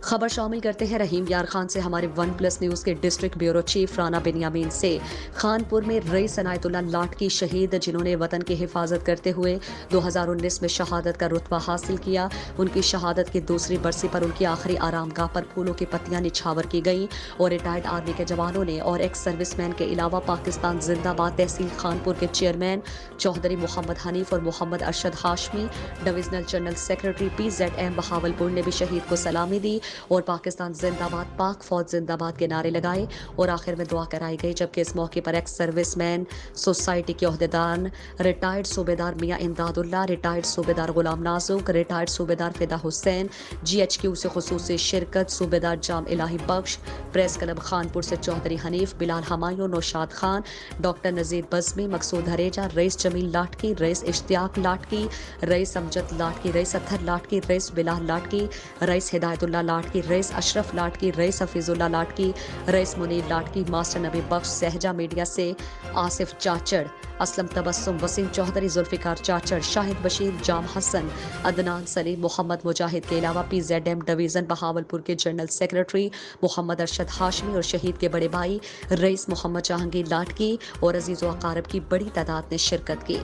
خبر شامل کرتے ہیں رحیم یار خان سے ہمارے ون پلس نیوز کے district bureau chief Rana Binyamin سے۔ خانپور میں رئیس عنایت اللہ لاٹکی شہید جنہوں نے وطن کی حفاظت کرتے ہوئے 2019 میں شہادت کا رتبہ حاصل کیا، ان کی شہادت کی دوسری برسی پر ان کی آخری آرام گاہ پر پھولوں کی پتیاں نچھاور کی گئیں اور ریٹائرڈ آرمی کے جوانوں نے اور ایکس سروس مین کے علاوہ پاکستان زندہ باد تحصیل خانپور کے چیئرمین چودھری محمد حنیف اور Muhammad Arshad Hashmi, divisional general secretary PZM Bahawalpur نے بھی شہید کو سلامی دی اور پاکستان زندہ باد، پاک فوج زندہ باد کے نعرے لگائے اور آخر میں دعا کرائی گئی، جبکہ اس موقع پر ایکس سروس مین سوسائٹی کے عہدیدار ریٹائرڈ صوبیدار میاں امداد اللہ، ریٹائرڈ صوبیدار غلام نازک، ریٹائرڈ صوبیدار فدا حسین، GHQ سے خصوصی شرکت صوبیدار جام الہی بخش، پریس کلب خانپور سے چودھری حنیف، بلال ہمایوں، نوشاد خان، ڈاکٹر نذیر بزمی، مقصود ہریجا، رئیس جمیل لاٹکی، رئیس اشتیاق لاٹکی، رئیس امجد لاٹکی، رئیس اطہر لاٹکی، رئیس بلال لاٹکی، رئیس ہدایت اللہ لاٹکی، رئیس اشرف لاٹکی، رئیس حفیظ اللہ لاٹکی، رئیس منیر لاٹکی، ماسٹر نبی بخش، سہجا میڈیا سے آصف چاچڑ، اسلم تبسم، وسیم چودھری، ذوالفقار چاچڑ، شاہد بشیر، جام حسن، عدنان سلیم، محمد مجاہد کے علاوہ PZM ڈویژن بہاولپور کے جنرل سیکرٹری محمد ارشد ہاشمی اور شہید کے بڑے بھائی رئیس محمد جہانگیر لاٹکی اور عزیز و اقارب کی بڑی تعداد نے شرکت کی۔